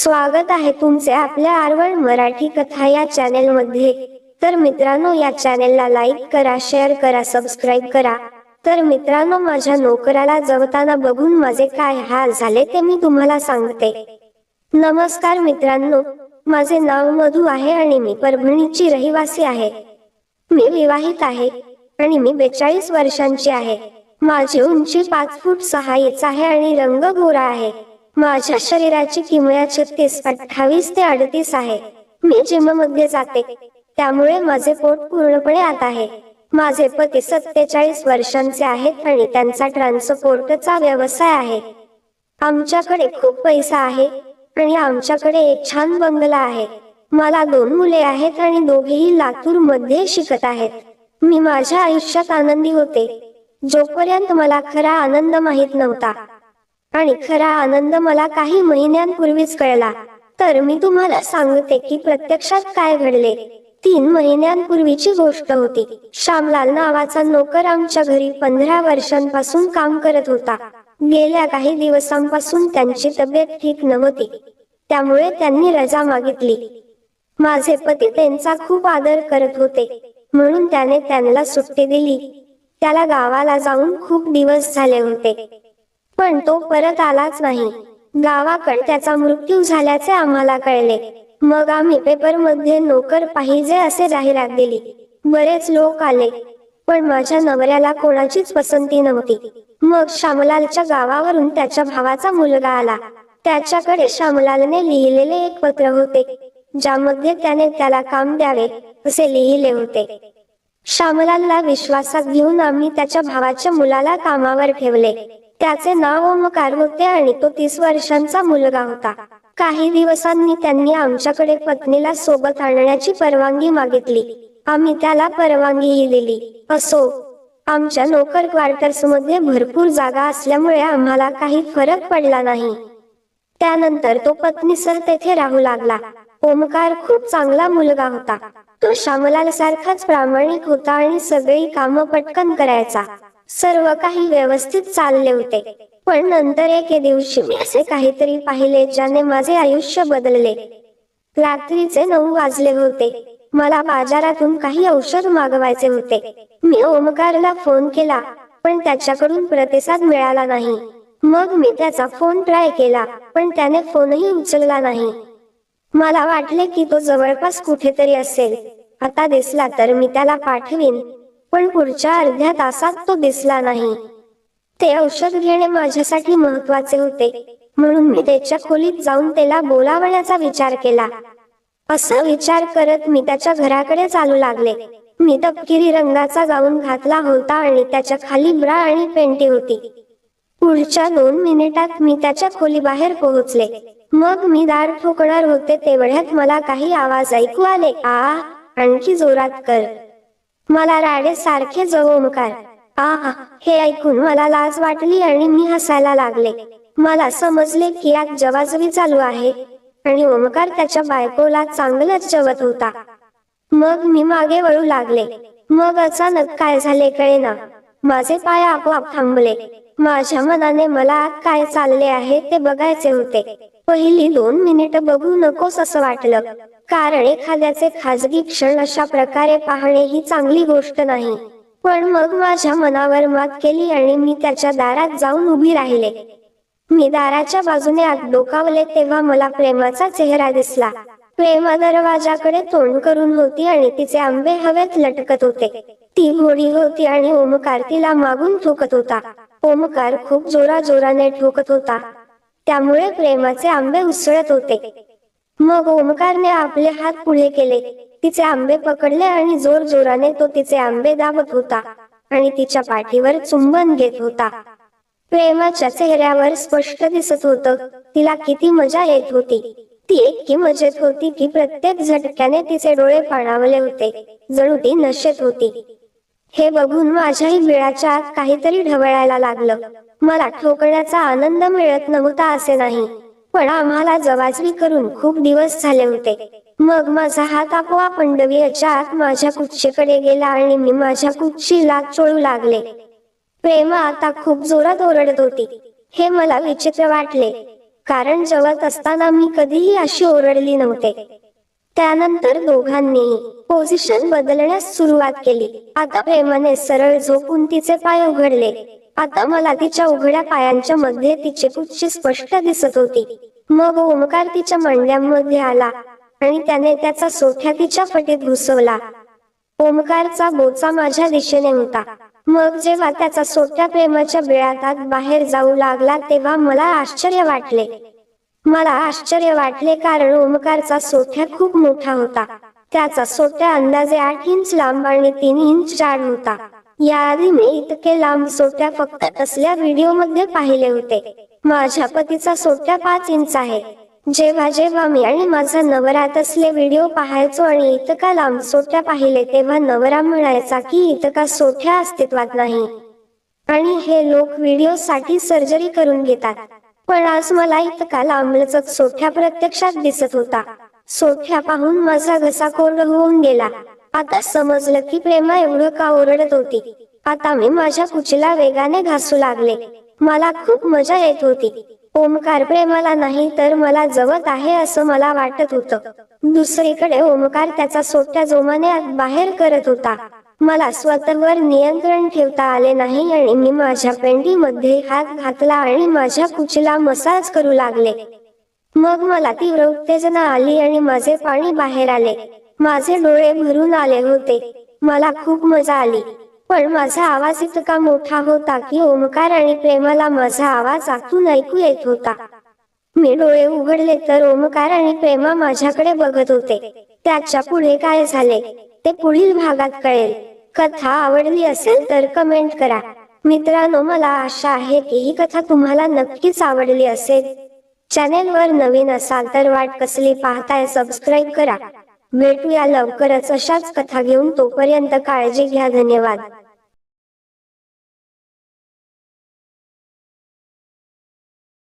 स्वागत आहे तुमचे आपल्या आरवळ मराठी कथा या चॅनेल मध्ये। तर मित्रांनो, या चॅनेलला लाईक करा, शेअर करा, सबस्क्राईब करा। तर मित्रांनो, माझ्या नोकराला जवताना बघून माझे काय हाल झाले ते मी तुम्हाला सांगते। नमस्कार मित्रांनो, माझे नाव मधु आहे आणि मी परभणीची रहिवासी आहे। मी विवाहित आहे आणि मी 42 वर्षांची आहे। माझी उंची 5 फूट 6 इंच आहे आणि रंग गोरा आहे। माझ्या शरीराची किमया 36-28 ते 38 आहे। मी जिम मध्ये जाते, त्यामुळे माझे पोट पूर्णपणे आत आहे। माझे पती 47 वर्षांचे आहेत आणि त्यांचा ट्रान्सपोर्टचा व्यवसाय आहे। आमच्याकडे खूप पैसा आहे आणि आमच्याकडे एक छान बंगला आहे। मला 2 मुले आहेत आणि दोघेही लातूर मध्ये शिकत आहेत। मी माझ्या आयुष्यात आनंदी होते, जोपर्यंत मला खरा आनंद माहित नव्हता। आणि खरा आनंद मला काही महिन्यांपूर्वीच कळला। तर मी तुम्हाला सांगते की प्रत्यक्षात काय घडले। 3 महिन्यांपूर्वीची गोष्ट होती। श्यामलाल नावाचा नोकर आमच्या घरी 15 वर्षांपासून काम करत होता। गेल्या काही दिवसांपासून त्यांची तब्येत ठीक नव्हती, त्यामुळे त्यांनी रजा मागितली। माझे पती त्यांचा खूप आदर करत होते, म्हणून त्याने त्यांना सुट्टी दिली। त्याला गावाला जाऊन खूप दिवस झाले होते, पण तो परत आलाच नाही। गावाकडे त्याचा मृत्यू झाल्याचे आम्हाला कळले। मग आम्ही पेपरमध्ये नोकर पाहिजे असे जाहिरात दिली। बरेच लोक आले, पण माझ्या नवऱ्याला कोणाचीच पसंती नव्हती। मग श्यामलालच्या गावावरून त्याच्या भावाचा मुलगा आला। त्याच्याकडे श्यामलालने लिहिलेले एक पत्र होते, ज्यामध्ये त्याने त्याला काम द्यावे असे लिहिले होते। श्यामलालला विश्वासात घेऊन आम्ही त्याच्या भावाच्या मुलाला कामावर ठेवले। त्याचे नाव ओमकार होते आणि तो 30 वर्षांचा मुलगा होता। काही दिवसांनी त्यांनी आमच्याकडे पत्नीला सोबत आणण्याची परवानगी मागितली। आम्ही त्याला परवानगीही दिली। असो, आमच्या नोकर क्वार्टर्स मध्ये भरपूर जागा असल्यामुळे आम्हाला काही फरक पडला नाही। त्यानंतर तो पत्नीसह तेथे राहू लागला। ओमकार खूप चांगला मुलगा होता। तो श्यामलाल सारखाच प्रामाणिक होता आणि सगळी कामं पटकन करायचा। सर्व काही व्यवस्थित चालले होते, पण नंतर एके दिवशी मी असे काहीतरी पाहिले ज्याने माझे आयुष्य बदलले। रात्रीचे 9 वाजले होते। मला बाजारातून काही औषध मागवायचे होते। मी ओमकारला फोन केला, पण त्याच्याकडून प्रतिसाद मिळाला नाही। मग मी त्याचा फोन ट्राय केला, पण त्याने फोनही उचलला नाही। मला वाटले की तो जवळपास कुठेतरी असेल। आता दिसला तर मी त्याला पाठवीन, पण पुढच्या अर्ध्या तासात तो दिसला नाही। ते औषध घेणे माझ्यासाठी महत्त्वाचे होते, म्हणून मी त्याच्या खोलीत जाऊन त्याला बोलावण्याचा विचार केला। असा विचार करत मी त्याच्या घराकडे चालू लागले। मी तपकिरी रंगाचा गाऊन घातला होता आणि त्याच्या खाली ब्रा आणि पेंटी होती। पुढच्या 2 मिनिटात मी त्याच्या खोलीबाहेर पोहोचले। मग मी दार ठोकणार होते तेवढ्यात मला काही आवाज ऐकू आले। आणखी जोरात कर, मला राडे सारखे जव ओमकार। हे ऐकून मला लाज वाटली आणि मी हसायला लागले। मला समजले की यात जवाजवी चालू आहे आणि ओमकार त्याच्या बायकोला चांगलंच जवत होता। मग मी मागे वळू लागले। मग अचानक काय झाले कळेना, माझे पाय आपोआप थांबले। माझ्या मनाने मला आत काय चालले आहे ते बघायचे होते। पहिली 2 मिनिटं बघू नकोस असं वाटलं, कारण एखाद्याचे खाजगी क्षण अशा प्रकारे पाहणे ही चांगली गोष्ट नाही। पण मग माझ्या मनावर मात केली आणि मी त्याच्या दारात जाऊन उभी राहिले। मी दाराच्या बाजूने आत डोकावले तेव्हा मला प्रेमाचा चेहरा दिसला। प्रेमा दरवाजाकडे तोंड करून होती आणि तिचे आंबे हवेत लटकत होते। ती घोडी होती आणि ओमकार तिला मागून ठोकत होता। ओमकार खूप जोराजोराने ठोकत होता, त्यामुळे प्रेमाचे आंबे उसळत होते। मग ओमकारने आपले हात पुढे केले, तिचे आंबे पकडले आणि जोरजोराने तो तिचे आंबे दाबत होता आणि तिच्या पाठीवर चुंबन घेत होता। प्रेमाच्या चेहऱ्यावर स्पष्ट दिसत होतं, तिला किती मजा येत होती। ती इतकी मजेत होती की प्रत्येक झटक्याने तिचे डोळे पाणावले होते, जणू ती नशेत होती। हे बघून माझ्याही बिळाच्या आत काहीतरी ढवळायला लागलं। मला ठोकण्याचा आनंद मिळत नव्हता असे नाही, पण आम्हाला जवाजवी करून खूप दिवस झाले होते। मग माझा हात आपोआप अंडवियाच्या आत माझ्या कुच्चीकडे गेला आणि मी माझ्या कुच्चीला चोळू लागले। प्रेमा आता खूप जोरात ओरडत होती। हे मला विचित्र वाटले, कारण जेवत असताना मी कधीही अशी ओरडली नव्हते. त्यानंतर दोघांनीही पोझिशन बदलण्यास सुरुवात केली. आता प्रेमाने सरळ झोपून तिचे पाय उघडले. आता मला तिच्या उघड्या पायांच्या मध्ये तिची कुच्ची स्पष्ट दिसत होती. मग ओमकार तिच्या मांड्यांमध्ये आला आणि त्याने त्याचा सोठ्या तिच्या फटीत घुसवला. ओमकारचा बोचा माझ्या दिशेने होता. मग जेव्हा त्याचा सोट्या प्रेमाच्या बिळात बाहेर जाऊ लागला तेव्हा मला आश्चर्य वाटले कारण ओमकारचा सोठ्या खूप मोठा होता. त्याचा सोट्या अंदाजे 8 इंच लांब आणि 3 इंच जाड होता. याआधी मी इतके लांब सोट्या फक्त असल्या व्हिडिओमध्ये पाहिले होते. माझ्या पतीचा सोट्या 5 इंच आहे. जेव्हा जेव्हा मी आणि माझा नवरा तसले व्हिडिओ पाहायचो आणि इतका लांब सोट्या पाहिले तेव्हा नवरा म्हणायचा की इतका सोट्या अस्तित्वात नाही आणि हे लोक व्हिडिओसाठी सर्जरी करून घेतात. पण आज मला इतका लांबलचक सोठ्या प्रत्यक्षात दिसत होता. सोठ्या पाहून माझा घसा कोरड होऊन गेला. आता समजलं की प्रेमा एवढं का ओरडत होती. आता मी माझ्या कुचीला वेगाने घासू लागले. मला खूप मजा येत होती. ओमकार प्रेमाला नाही तर मला जवत आहे असं मला वाटत होतं. दुसरीकडे ओमकार त्याचा सोट्या जोमाने आत बाहेर करत होता. मला स्वतःवर नियंत्रण ठेवता आले नाही आणि मी माझ्या पेंडीमध्ये हात घातला आणि माझ्या कुचीला मसाज करू लागले. मग मला तीव्र उत्तेजना आली आणि माझे पाणी बाहेर आले. माझे डोळे भरून आले होते. मला खूप मजा आली. पण माझा आवाज इतका मोठा होता की ओमकार आणि प्रेमाला माझा आवाज आतून ऐकू येत होता. मी डोळे उघडले तर ओमकार आणि प्रेमा माझ्याकडे बघत होते. त्याच्या पुढे काय झाले ते पुढील भागात कळेल. कथा आवडली असेल तर कमेंट करा. मित्रांनो, मला आशा आहे की ही कथा तुम्हाला नक्कीच आवडली असेल. चॅनेलवर नवीन असाल तर वाट कसली पाहताय, सबस्क्राईब करा. भेटूया लवकरच अशाच कथा घेऊन. तोपर्यंत काळजी घ्या. धन्यवाद.